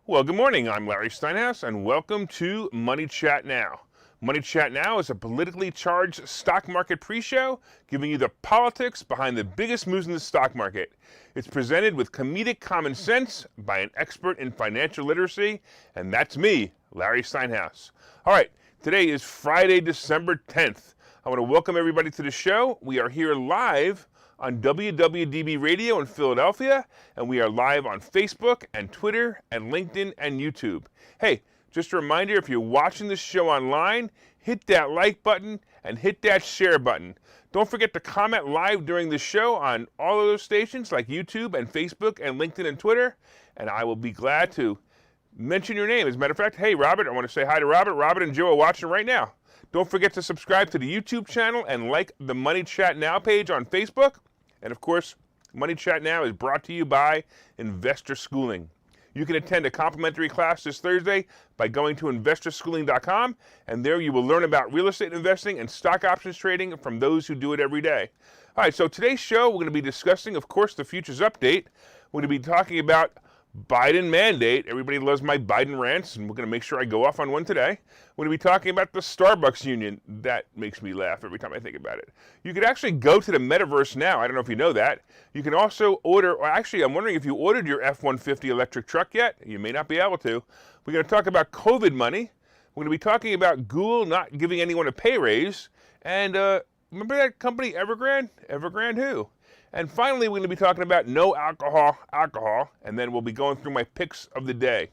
Well, good morning. I'm Larry Steinhouse, and welcome to Money Chat Now. Money Chat Now is a politically charged stock market pre-show giving you the politics behind the biggest moves in the stock market. It's presented with comedic common sense by an expert in financial literacy, and that's me, Larry Steinhouse. All right, today is Friday, December 10th. I want to welcome everybody to the show. We are here live on WWDB Radio in Philadelphia, and we are live on Facebook and Twitter and LinkedIn and YouTube. Hey, just a reminder, if you're watching this show online, hit that like button and hit that share button. Don't forget to comment live during the show on all of those stations like YouTube and Facebook and LinkedIn and Twitter, and I will be glad to mention your name. As a matter of fact, hey, Robert, I want to say hi to Robert. Robert and Joe are watching right now. Don't forget to subscribe to the YouTube channel and like the Money Chat Now page on Facebook. And of course, Money Chat Now is brought to you by Investor Schooling. You can attend a complimentary class this Thursday by going to investorschooling.com, and there you will learn about real estate investing and stock options trading from those who do it every day. All right, so today's show, we're going to be discussing, of course, the futures update. We're going to be talking about Biden mandate. Everybody loves my Biden rants, and we're going to make sure I go off on one today. We're going to be talking about the Starbucks union. That makes me laugh every time I think about it. You could actually go to the metaverse now. I don't know if you know that. You can also order, or actually, I'm wondering if you ordered your F-150 electric truck yet. You may not be able to. We're going to talk about COVID money. We're going to be talking about Google not giving anyone a pay raise. And remember that company Evergrande? Evergrande who? And finally, we're going to be talking about no alcohol, and then we'll be going through my picks of the day.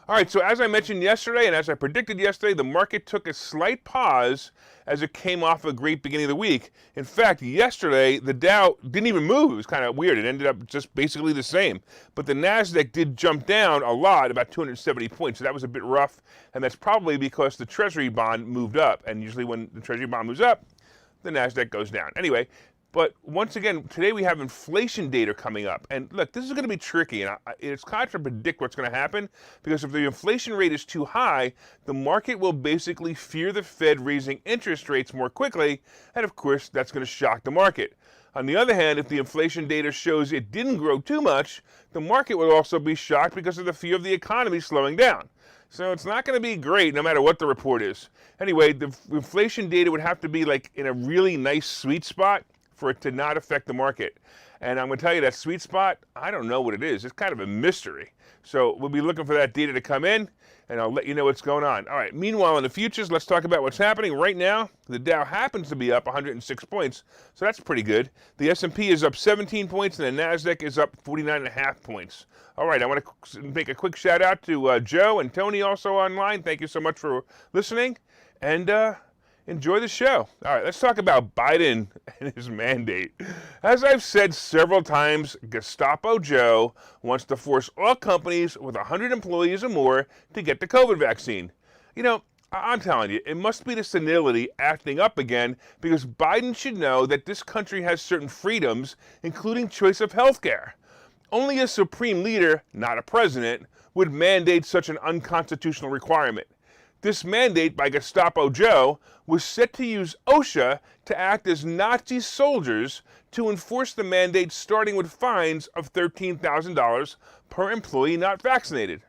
All right, so as I mentioned yesterday, and as I predicted yesterday, the market took a slight pause as it came off a great beginning of the week. In fact, yesterday, the Dow didn't even move. It was kind of weird. It ended up just basically the same. But the NASDAQ did jump down a lot, about 270 points, so that was a bit rough, and that's probably because the Treasury bond moved up, and usually when the Treasury bond moves up, the NASDAQ goes down. Anyway, but once again, today we have inflation data coming up. And look, this is going to be tricky, and it's hard to predict what's going to happen, because if the inflation rate is too high, the market will basically fear the Fed raising interest rates more quickly, and of course, that's going to shock the market. On the other hand, if the inflation data shows it didn't grow too much, the market will also be shocked because of the fear of the economy slowing down. So it's not going to be great no matter what the report is. Anyway, the inflation data would have to be like in a really nice sweet spot for it to not affect the market. And I'm going to tell you that sweet spot, I don't know what it is. It's kind of a mystery. So we'll be looking for that data to come in, and I'll let you know what's going on. All right, meanwhile, in the futures, let's talk about what's happening. Right now, the Dow happens to be up 106 points, so that's pretty good. The S&P is up 17 points, and the NASDAQ is up 49.5 points. All right, I want to make a quick shout out to Joe and Tony also online. Thank you so much for listening, and enjoy the show. All right, let's talk about Biden and his mandate. As I've said several times, Gestapo Joe wants to force all companies with 100 employees or more to get the COVID vaccine. You know, I'm telling you, it must be the senility acting up again, because Biden should know that this country has certain freedoms, including choice of health care. Only a supreme leader, not a president, would mandate such an unconstitutional requirement. This mandate by Gestapo Joe was set to use OSHA to act as Nazi soldiers to enforce the mandate, starting with fines of $13,000 per employee not vaccinated.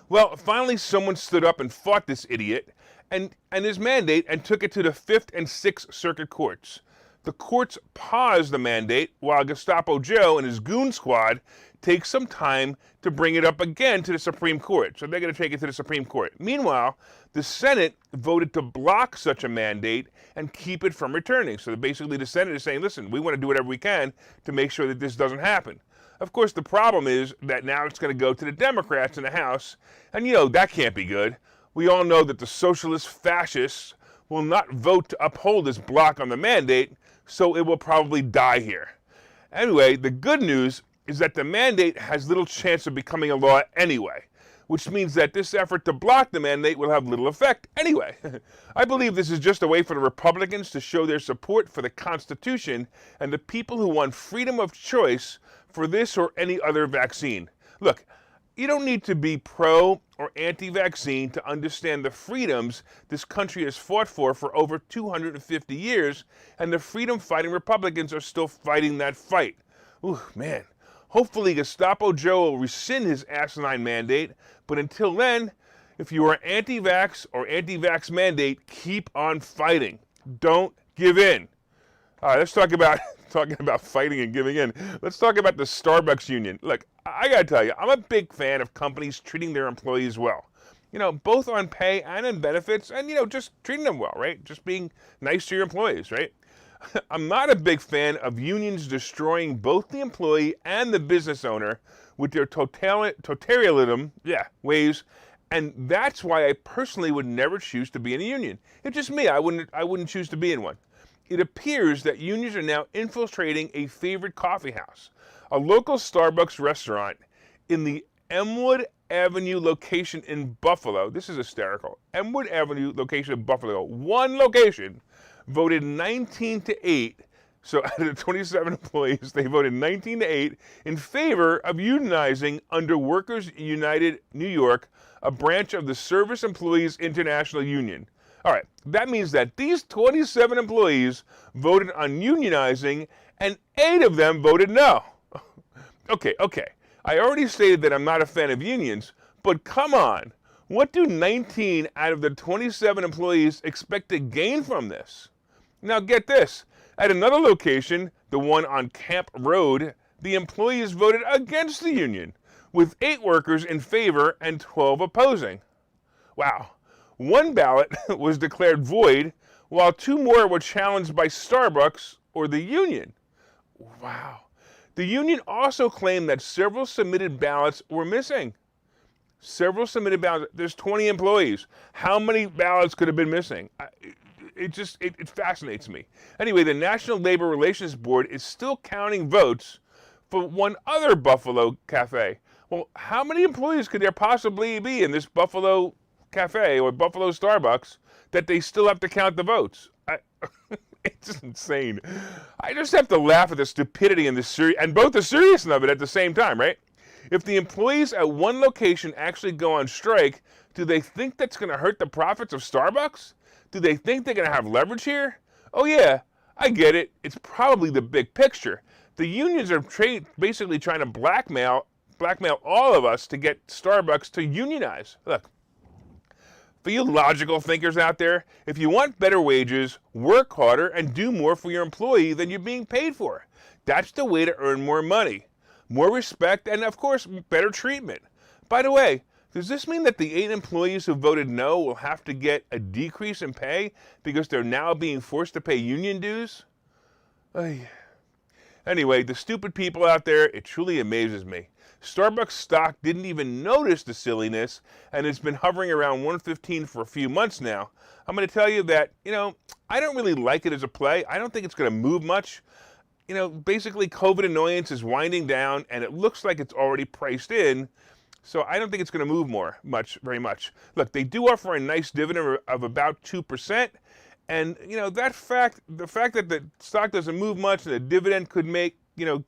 Well, finally someone stood up and fought this idiot and his mandate and took it to the 5th and 6th Circuit Courts. The courts paused the mandate while Gestapo Joe and his goon squad take some time to bring it up again to the Supreme Court. So they're going to take it to the Supreme Court. Meanwhile, the Senate voted to block such a mandate and keep it from returning. So basically the Senate is saying, listen, we want to do whatever we can to make sure that this doesn't happen. Of course, the problem is that now it's going to go to the Democrats in the House, and you know, that can't be good. We all know that the socialist fascists will not vote to uphold this block on the mandate, so it will probably die here. Anyway, the good news is that the mandate has little chance of becoming a law anyway, which means that this effort to block the mandate will have little effect anyway. I believe this is just a way for the Republicans to show their support for the Constitution and the people who want freedom of choice for this or any other vaccine. Look, you don't need to be pro or anti-vaccine to understand the freedoms this country has fought for over 250 years, and the freedom-fighting Republicans are still fighting that fight. Ooh, man. Hopefully Gestapo Joe will rescind his asinine mandate, but until then, if you are anti-vax or anti-vax mandate, keep on fighting. Don't give in. All right, let's talk about talking about fighting and giving in. Let's talk about the Starbucks union. Look, I got to tell you, I'm a big fan of companies treating their employees well. Both on pay and on benefits, and, just treating them well, right? Just being nice to your employees, right? I'm not a big fan of unions destroying both the employee and the business owner with their totalitarianism, ways, and that's why I personally would never choose to be in a union. It's just me. I wouldn't choose to be in one. It appears that unions are now infiltrating a favorite coffee house, a local Starbucks restaurant in the Elmwood Avenue location in Buffalo. This is hysterical. Elmwood Avenue location in Buffalo. One location voted 19-8. So out of the 27 employees, they voted 19-8 in favor of unionizing under Workers United New York, a branch of the Service Employees International Union. All right, that means that these 27 employees voted on unionizing, and 8 of them voted no. Okay. I already stated that I'm not a fan of unions, but come on. What do 19 out of the 27 employees expect to gain from this? Now get this. At another location, the one on Camp Road, the employees voted against the union, with 8 workers in favor and 12 opposing. Wow. One ballot was declared void, while 2 more were challenged by Starbucks or the union. Wow. The union also claimed that several submitted ballots were missing. Several submitted ballots. There's 20 employees. How many ballots could have been missing? It fascinates me. Anyway, the National Labor Relations Board is still counting votes for one other Buffalo cafe. Well, how many employees could there possibly be in this Buffalo cafe or Buffalo Starbucks that they still have to count the votes? It's just insane. I just have to laugh at the stupidity and both the seriousness of it at the same time, right? If the employees at one location actually go on strike, do they think that's going to hurt the profits of Starbucks? Do they think they're going to have leverage here? Oh yeah, I get it. It's probably the big picture. The unions are basically trying to blackmail all of us to get Starbucks to unionize. Look, for you logical thinkers out there, if you want better wages, work harder and do more for your employee than you're being paid for. That's the way to earn more money, more respect, and of course, better treatment. By the way, does this mean that the 8 employees who voted no will have to get a decrease in pay because they're now being forced to pay union dues? Anyway, the stupid people out there, it truly amazes me. Starbucks stock didn't even notice the silliness, and it's been hovering around 115 for a few months now. I'm going to tell you that, I don't really like it as a play. I don't think it's going to move much. Basically COVID annoyance is winding down, and it looks like it's already priced in. So I don't think it's going to move very much. Look, they do offer a nice dividend of about 2%. And, the fact that the stock doesn't move much and the dividend could make,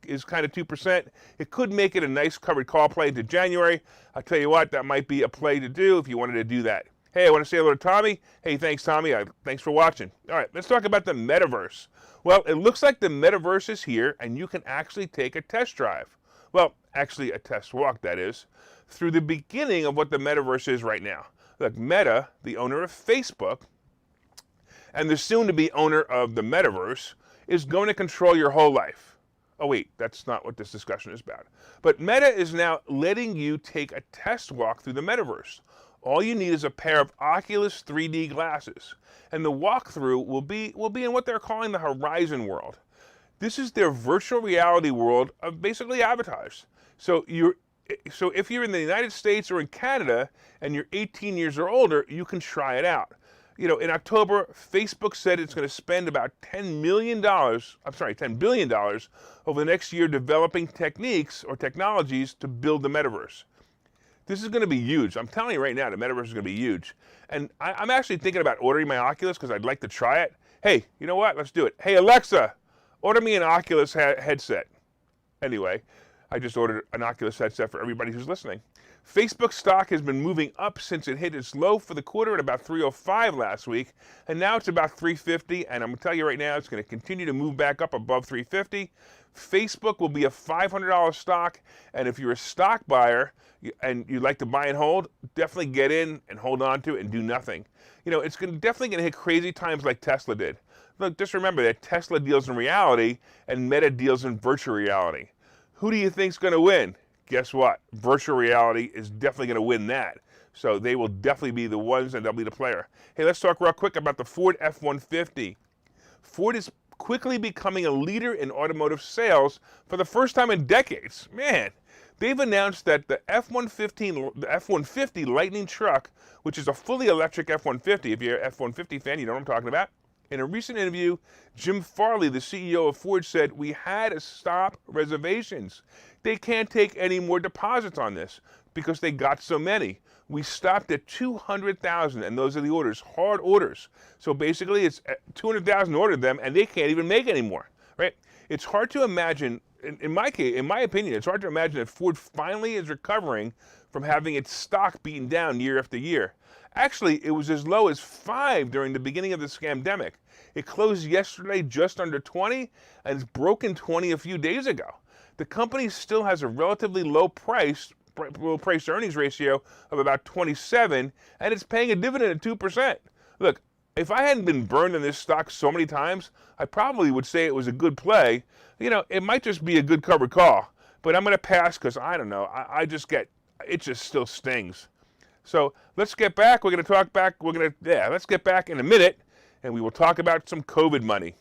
is kind of 2%, it could make it a nice covered call play into January. I'll tell you what, that might be a play to do if you wanted to do that. Hey, I want to say hello to Tommy. Hey, thanks, Tommy. Thanks for watching. All right, let's talk about the metaverse. Well, it looks like the metaverse is here, and you can actually take a test drive. Well, actually a test walk, that is, through the beginning of what the metaverse is right now. Look, Meta, the owner of Facebook, and the soon-to-be owner of the metaverse, is going to control your whole life. Oh wait, that's not what this discussion is about. But Meta is now letting you take a test walk through the metaverse. All you need is a pair of Oculus 3D glasses, and the walkthrough will be in what they're calling the Horizon world. This is their virtual reality world of basically avatars. So if you're in the United States or in Canada and you're 18 years or older, you can try it out. In October, Facebook said it's going to spend about $10 billion over the next year developing techniques or technologies to build the metaverse. This is going to be huge. I'm telling you right now, the metaverse is going to be huge. And I'm actually thinking about ordering my Oculus because I'd like to try it. Hey, you know what? Let's do it. Hey, Alexa, order me an Oculus headset. Anyway, I just ordered an Oculus headset for everybody who's listening. Facebook stock has been moving up since it hit its low for the quarter at about 305 last week, and now it's about 350, and I'm going to tell you right now, it's going to continue to move back up above 350. Facebook will be a $500 stock, and if you're a stock buyer and you'd like to buy and hold, definitely get in and hold on to it and do nothing. You know, it's definitely going to hit crazy times like Tesla did. Look, just remember that Tesla deals in reality and Meta deals in virtual reality. Who do you think's going to win? Guess what? Virtual reality is definitely going to win that. So they will definitely be the ones, and they'll be the player. Hey, let's talk real quick about the Ford F-150. Ford is quickly becoming a leader in automotive sales for the first time in decades. Man, they've announced that the F-150 Lightning truck, which is a fully electric F-150, if you're an F-150 fan, you know what I'm talking about. In a recent interview, Jim Farley, the CEO of Ford, said, "We had to stop reservations. They can't take any more deposits on this because they got so many. We stopped at 200,000, and those are the orders, hard orders. So basically, it's 200,000 ordered them, and they can't even make any more, right? It's hard to imagine, in my case, in my opinion, it's hard to imagine that Ford finally is recovering from having its stock beaten down year after year. Actually, it was as low as 5 during the beginning of the scamdemic. It closed yesterday just under 20, and it's broken 20 a few days ago. The company still has a relatively low price earnings ratio of about 27, and it's paying a dividend of 2%. Look, if I hadn't been burned in this stock so many times, I probably would say it was a good play. You know, it might just be a good covered call, but I'm going to pass because I don't know. It just still stings. So let's get back. We're going to talk back. Let's get back in a minute, and we will talk about some COVID money.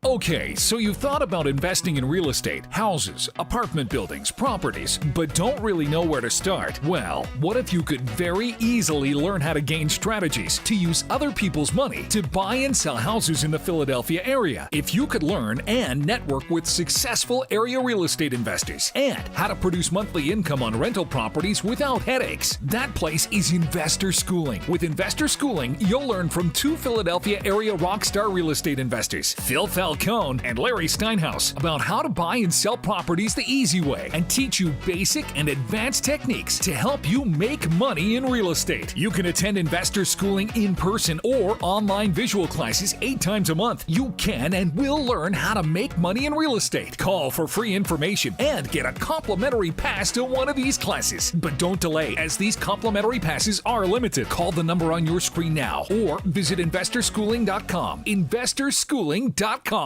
Okay, so you've thought about investing in real estate, houses, apartment buildings, properties, but don't really know where to start? Well, what if you could very easily learn how to gain strategies to use other people's money to buy and sell houses in the Philadelphia area? If you could learn and network with successful area real estate investors and how to produce monthly income on rental properties without headaches, that place is Investor Schooling. With Investor Schooling, you'll learn from 2 Philadelphia area rockstar real estate investors, Phil Falcone and Larry Steinhouse, about how to buy and sell properties the easy way and teach you basic and advanced techniques to help you make money in real estate. You can attend Investor Schooling in person or online visual classes 8 times a month. You can and will learn how to make money in real estate. Call for free information and get a complimentary pass to one of these classes. But don't delay, as these complimentary passes are limited. Call the number on your screen now or visit investorschooling.com. investorschooling.com.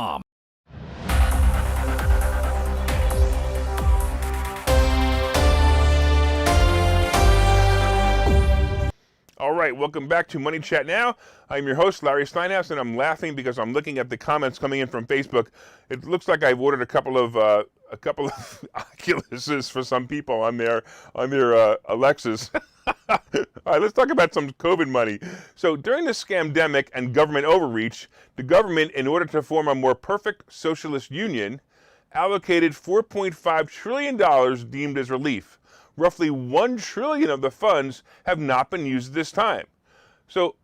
All right, welcome back to Money Chat Now. I'm your host, Larry Steinhouse, and I'm laughing because I'm looking at the comments coming in from Facebook. It looks like I've ordered a couple of Oculuses for some people on their Alexas. All right, let's talk about some COVID money. So during the scamdemic and government overreach, the government, in order to form a more perfect socialist union, allocated $4.5 trillion deemed as relief. Roughly $1 trillion of the funds have not been used this time. So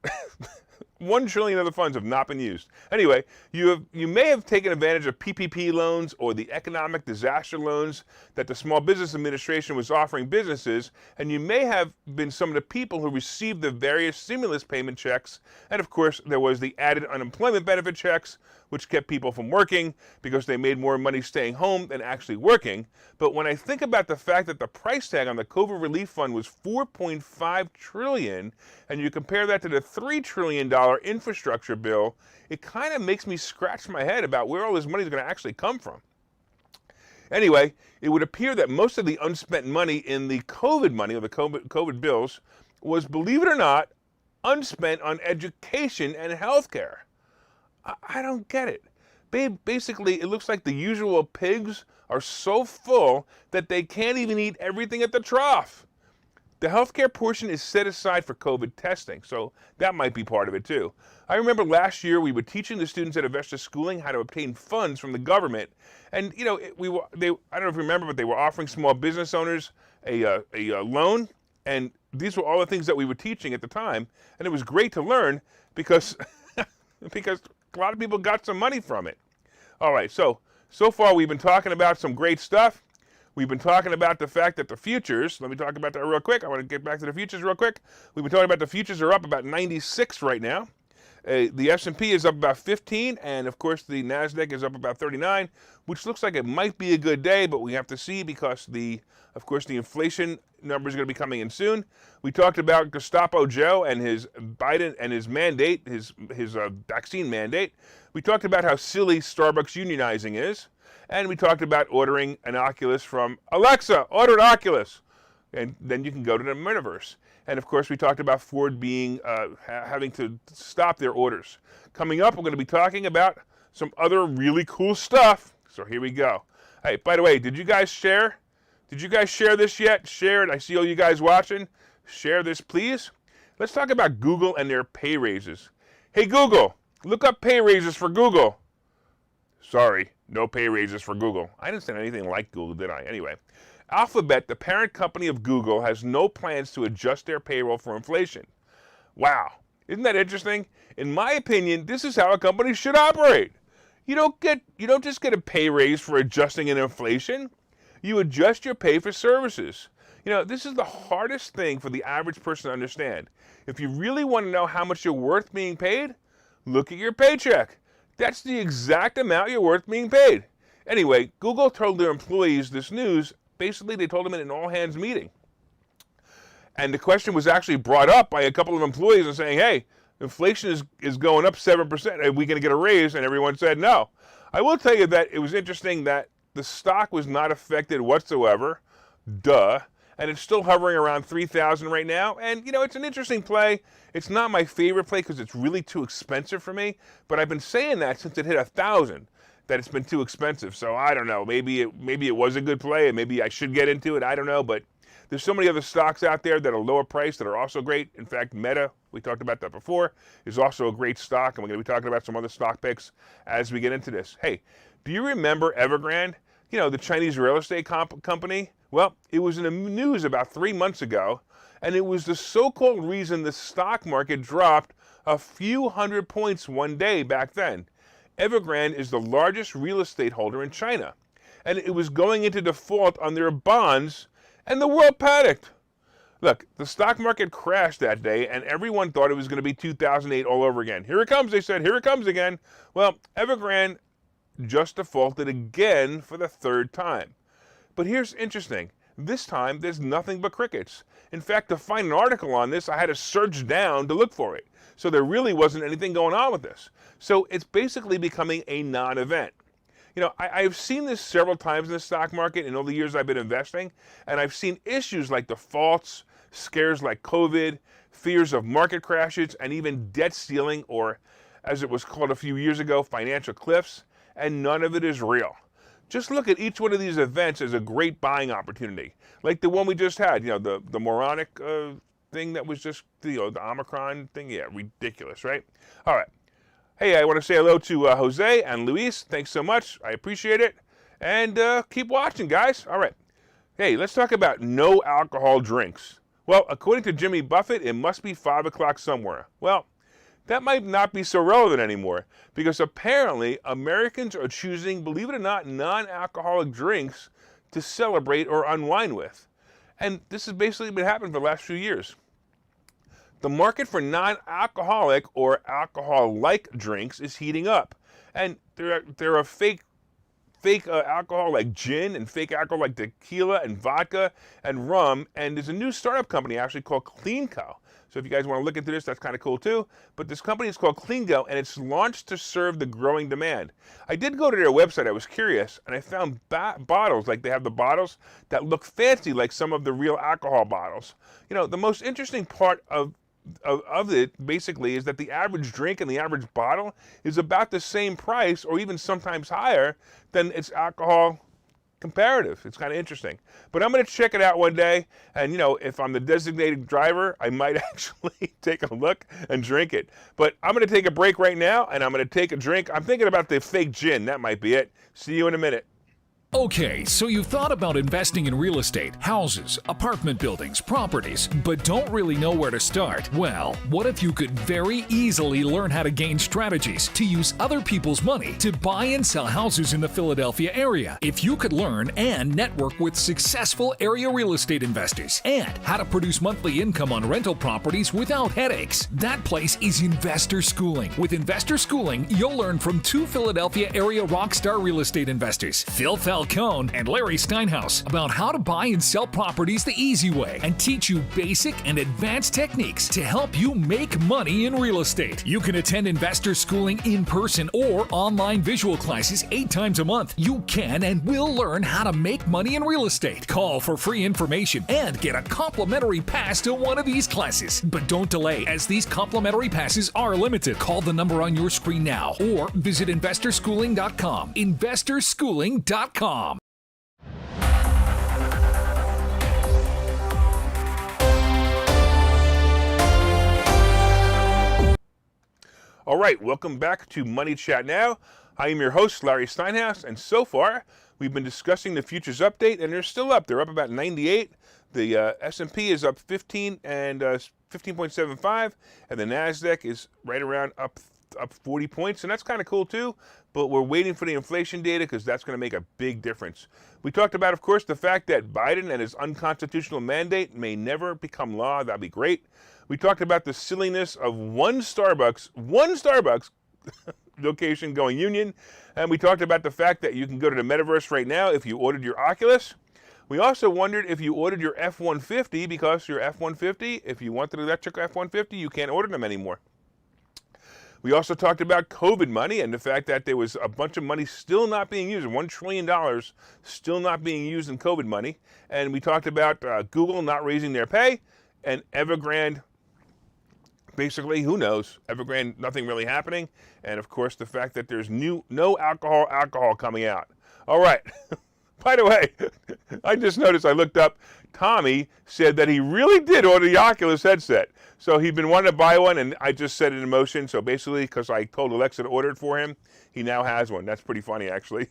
$1 trillion of the funds have not been used. Anyway, you may have taken advantage of PPP loans or the economic disaster loans that the Small Business Administration was offering businesses, and you may have been some of the people who received the various stimulus payment checks. And of course, there was the added unemployment benefit checks, which kept people from working because they made more money staying home than actually working. But when I think about the fact that the price tag on the COVID relief fund was $4.5 trillion, and you compare that to the $3 trillion infrastructure bill, it kind of makes me scratch my head about where all this money is going to actually come from. Anyway, it would appear that most of the unspent money in the COVID money, or the COVID bills, was, believe it or not, unspent on education and healthcare. I don't get it. Basically, it looks like the usual pigs are so full that they can't even eat everything at the trough. The healthcare portion is set aside for COVID testing, so that might be part of it too. I remember last year we were teaching the students at Investor Schooling how to obtain funds from the government, and I don't know if you remember, but they were offering small business owners a loan, and these were all the things that we were teaching at the time, and it was great to learn because because a lot of people got some money from it. All right, so far we've been talking about some great stuff. We've been talking about the fact that the futures, let me talk about that real quick. I want to get back to the futures real quick. We've been talking about the futures are up about 96 right now. The S&P is up about 15, and of course the NASDAQ is up about 39, which looks like it might be a good day, but we have to see because of course the inflation numbers are going to be coming in soon. We talked about Gestapo Joe and his Biden and his mandate, his vaccine mandate. We talked about how silly Starbucks unionizing is. And we talked about ordering an Oculus from Alexa, order an Oculus. And then you can go to the metaverse. And of course, we talked about Ford being having to stop their orders. Coming up, we're going to be talking about some other really cool stuff. So here we go. Hey, by the way, did you guys share? Did you guys share this yet? Share it. I see all you guys watching. Share this, please. Let's talk about Google and their pay raises. Hey, Google, look up pay raises for Google. Sorry, no pay raises for Google. I didn't say anything like Google, did I? Anyway, Alphabet, the parent company of Google, has no plans to adjust their payroll for inflation. Wow, isn't that interesting? In my opinion, this is how a company should operate. You don't just get a pay raise for adjusting an inflation. You adjust your pay for services. This is the hardest thing for the average person to understand. If you really want to know how much you're worth being paid, look at your paycheck. That's the exact amount you're worth being paid. Anyway, Google told their employees this news. Basically, they told them in an all-hands meeting. And the question was actually brought up by a couple of employees and saying, hey, inflation is going up 7%. Are we going to get a raise? And everyone said no. I will tell you that it was interesting that the stock was not affected whatsoever. Duh. And it's still hovering around 3,000 right now. And, it's an interesting play. It's not my favorite play because it's really too expensive for me. But I've been saying that since it hit 1,000, that it's been too expensive. So I don't know. Maybe it was a good play, and maybe I should get into it. I don't know. But there's so many other stocks out there that are lower priced that are also great. In fact, Meta, we talked about that before, is also a great stock. And we're going to be talking about some other stock picks as we get into this. Hey, do you remember Evergrande? The Chinese real estate company? Well, it was in the news about 3 months ago, and it was the so-called reason the stock market dropped a few hundred points one day back then. Evergrande is the largest real estate holder in China, and it was going into default on their bonds, and the world panicked. Look, the stock market crashed that day, and everyone thought it was going to be 2008 all over again. Here it comes, they said. Here it comes again. Well, Evergrande just defaulted again for the third time. But here's interesting. This time, there's nothing but crickets. In fact, to find an article on this, I had to search down to look for it. So there really wasn't anything going on with this. So it's basically becoming a non-event. I've seen this several times in the stock market in all the years I've been investing, and I've seen issues like defaults, scares like COVID, fears of market crashes, and even debt ceiling, or as it was called a few years ago, financial cliffs, and none of it is real. Just look at each one of these events as a great buying opportunity, like the one we just had, the moronic thing that was just, the Omicron thing. Yeah, ridiculous, right? All right. Hey, I want to say hello to Jose and Luis. Thanks so much. I appreciate it. And keep watching, guys. All right. Hey, let's talk about no alcohol drinks. Well, according to Jimmy Buffett, it must be 5 o'clock somewhere. Well, that might not be so relevant anymore because apparently Americans are choosing, believe it or not, non-alcoholic drinks to celebrate or unwind with. And this has basically been happening for the last few years. The market for non-alcoholic or alcohol-like drinks is heating up. And there are fake alcohol like gin and fake alcohol like tequila and vodka and rum. And there's a new startup company actually called CleanCo. So if you guys want to look into this, that's kind of cool too. But this company is called CleanCo, and it's launched to serve the growing demand. I did go to their website. I was curious, and I found bottles, like they have the bottles that look fancy like some of the real alcohol bottles. The most interesting part of it basically is that the average drink and the average bottle is about the same price or even sometimes higher than its alcohol comparative. It's kind of interesting. But I'm going to check it out one day, and if I'm the designated driver, I might actually take a look and drink it. But I'm going to take a break right now, and I'm going to take a drink. I'm thinking about the fake gin. That might be it. See you in a minute. Okay, so you've thought about investing in real estate, houses, apartment buildings, properties, but don't really know where to start? Well, what if you could very easily learn how to gain strategies to use other people's money to buy and sell houses in the Philadelphia area? If you could learn and network with successful area real estate investors and how to produce monthly income on rental properties without headaches, that place is Investor Schooling. With Investor Schooling, you'll learn from two Philadelphia area rockstar real estate investors, Phil Falcone and Larry Steinhouse, about how to buy and sell properties the easy way and teach you basic and advanced techniques to help you make money in real estate. You can attend Investor Schooling in person or online visual classes 8 times a month. You can and will learn how to make money in real estate. Call for free information and get a complimentary pass to one of these classes. But don't delay, as these complimentary passes are limited. Call the number on your screen now or visit investorschooling.com. investorschooling.com. All right, welcome back to Money Chat Now. I am your host, Larry Steinhouse, and so far we've been discussing the futures update, and they're still up. They're up about 98. The S&P is up 15 and 15.75, and the Nasdaq is right around up 40 points, and that's kind of cool too. But we're waiting for the inflation data because that's going to make a big difference. We talked about, of course, the fact that Biden and his unconstitutional mandate may never become law. That'd be great. We talked about the silliness of one Starbucks location going union, and we talked about the fact that you can go to the metaverse right now if you ordered your Oculus. We also wondered if you ordered your F-150, because your F-150, if you want the electric F-150, you can't order them anymore. We also talked about COVID money and the fact that there was a bunch of money still not being used, $1 trillion still not being used in COVID money. And we talked about Google not raising their pay, and Evergrande, basically, who knows? Evergrande, nothing really happening. And of course, the fact that there's no alcohol coming out. All right. By the way, I just noticed, I looked up, Tommy said that he really did order the Oculus headset. So he'd been wanting to buy one, and I just set it in motion. So basically, because I told Alexa to order it for him, he now has one. That's pretty funny, actually.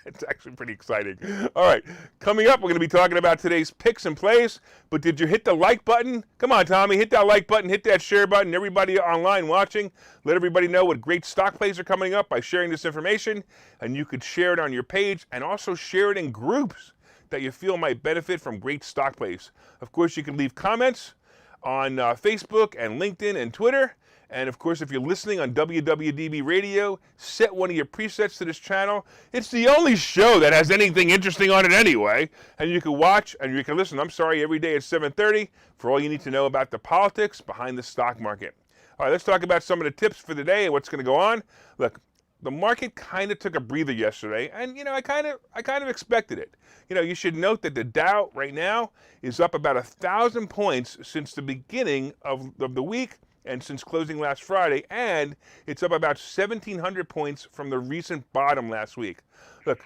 It's actually pretty exciting. All right, coming up, we're going to be talking about today's picks and plays. But did you hit the like button? Come on, Tommy, hit that like button, hit that share button. Everybody online watching, let everybody know what great stock plays are coming up by sharing this information. And you could share it on your page and also share it in groups that you feel might benefit from great stock plays. Of course, you can leave comments on Facebook and LinkedIn and Twitter. And of course, if you're listening on WWDB Radio, set one of your presets to this channel. It's the only show that has anything interesting on it anyway. And you can watch and you can listen, every day at 7:30 for all you need to know about the politics behind the stock market. All right, let's talk about some of the tips for the day and what's going to go on. Look, the market kind of took a breather yesterday, and I kind of expected it. You should note that the Dow right now is up about 1,000 points since the beginning of the week and since closing last Friday, and it's up about 1,700 points from the recent bottom last week. Look,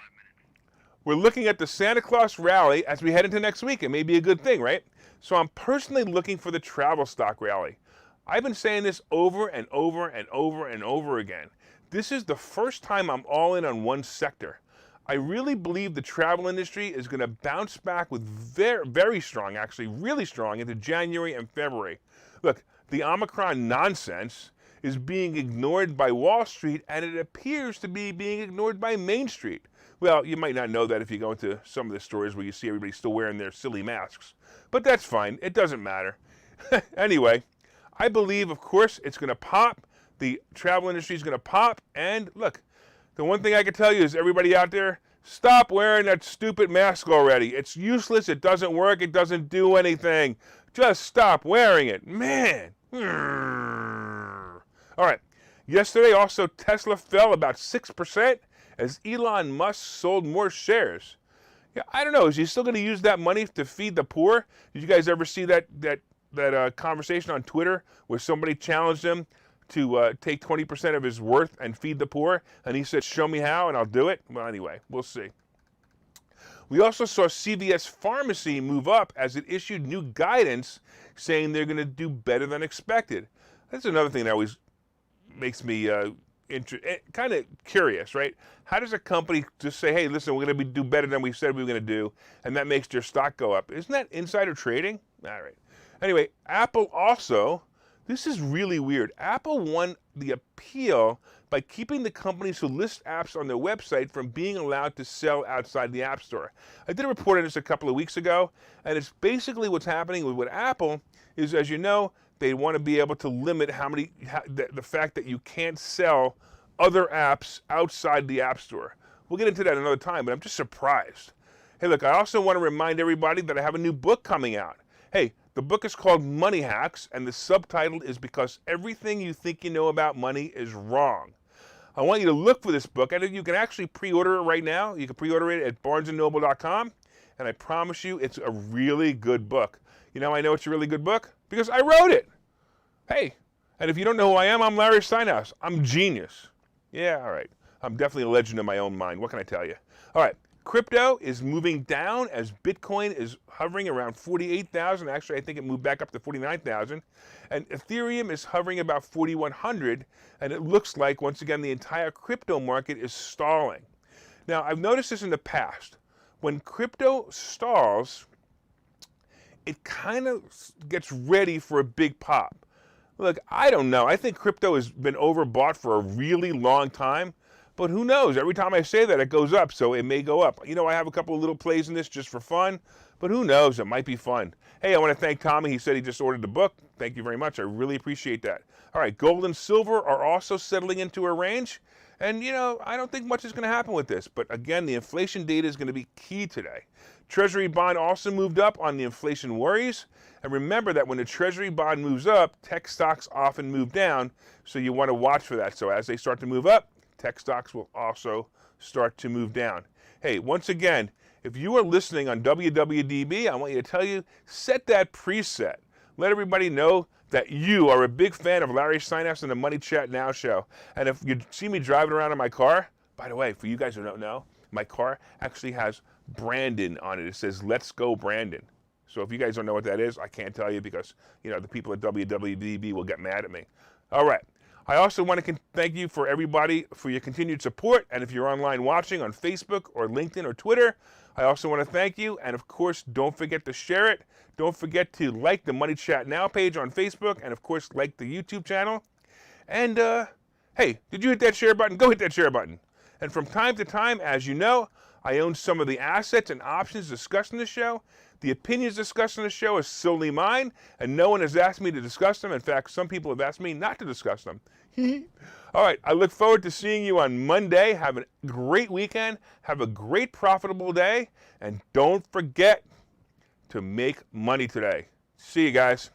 we're looking at the Santa Claus rally as we head into next week. It may be a good thing, right? So I'm personally looking for the travel stock rally. I've been saying this over and over and over and over again. This is the first time I'm all in on one sector. I really believe the travel industry is going to bounce back with very strong, actually really strong, into January and February. Look, the Omicron nonsense is being ignored by Wall Street, and it appears to be being ignored by Main Street. Well, you might not know that if you go into some of the stores where you see everybody still wearing their silly masks. But that's fine. It doesn't matter. Anyway, I believe, of course, it's going to pop. The travel industry is going to pop. And look, the one thing I can tell you is, everybody out there, stop wearing that stupid mask already. It's useless. It doesn't work. It doesn't do anything. Just stop wearing it. Man. All right. Yesterday, also, Tesla fell about 6% as Elon Musk sold more shares. Yeah, I don't know. Is he still going to use that money to feed the poor? Did you guys ever see that conversation on Twitter where somebody challenged him to take 20% of his worth and feed the poor? And he said, show me how, and I'll do it. Well, anyway, we'll see. We also saw CVS Pharmacy move up as it issued new guidance saying they're going to do better than expected. That's another thing that always makes me kind of curious, right? How does a company just say, hey, listen, we're going to do better than we said we were going to do, and that makes their stock go up? Isn't that insider trading? All right. Anyway, Apple also, this is really weird. Apple won the appeal by keeping the companies who list apps on their website from being allowed to sell outside the App Store. I did a report on this a couple of weeks ago, and it's basically what's happening with Apple is, as you know, they want to be able to limit the fact that you can't sell other apps outside the App Store. We'll get into that another time, but I'm just surprised. Hey, look, I also want to remind everybody that I have a new book coming out. Hey, the book is called Money Hacks, and the subtitle is Because Everything You Think You Know About Money is Wrong. I want you to look for this book. I think you can actually pre-order it right now. You can pre-order it at barnesandnoble.com, and I promise you it's a really good book. You know how I know it's a really good book? Because I wrote it. Hey, and if you don't know who I am, I'm Larry Steinhouse. I'm genius. Yeah, all right. I'm definitely a legend in my own mind. What can I tell you? All right. Crypto is moving down as Bitcoin is hovering around 48,000. Actually, I think it moved back up to 49,000. And Ethereum is hovering about 4,100. And it looks like, once again, the entire crypto market is stalling. Now, I've noticed this in the past. When crypto stalls, it kind of gets ready for a big pop. Look, I don't know. I think crypto has been overbought for a really long time. But who knows? Every time I say that, it goes up, so it may go up. You know, I have a couple of little plays in this just for fun, but who knows? It might be fun. Hey, I want to thank Tommy. He said he just ordered the book. Thank you very much. I really appreciate that. All right, gold and silver are also settling into a range. And, you know, I don't think much is going to happen with this. But, again, the inflation data is going to be key today. Treasury bond also moved up on the inflation worries. And remember that when the Treasury bond moves up, tech stocks often move down. So you want to watch for that. So as they start to move up, tech stocks will also start to move down. Hey, once again, if you are listening on WWDB, I want you to tell you, set that preset. Let everybody know that you are a big fan of Larry Steinhouse and the Money Chat Now show. And if you see me driving around in my car, by the way, for you guys who don't know, my car actually has Brandon on it. It says, "Let's go, Brandon." So if you guys don't know what that is, I can't tell you because, you know, the people at WWDB will get mad at me. All right. I also want to thank you for everybody for your continued support. And if you're online watching on Facebook or LinkedIn or Twitter, I also want to thank you. And of course, don't forget to share it. Don't forget to like the Money Chat Now page on Facebook. And of course, like the YouTube channel. And hey, did you hit that share button? Go hit that share button. And from time to time, as you know, I own some of the assets and options discussed in the show. The opinions discussed in the show is solely mine, and no one has asked me to discuss them. In fact, some people have asked me not to discuss them. All right, I look forward to seeing you on Monday. Have a great weekend. Have a great profitable day. And don't forget to make money today. See you guys.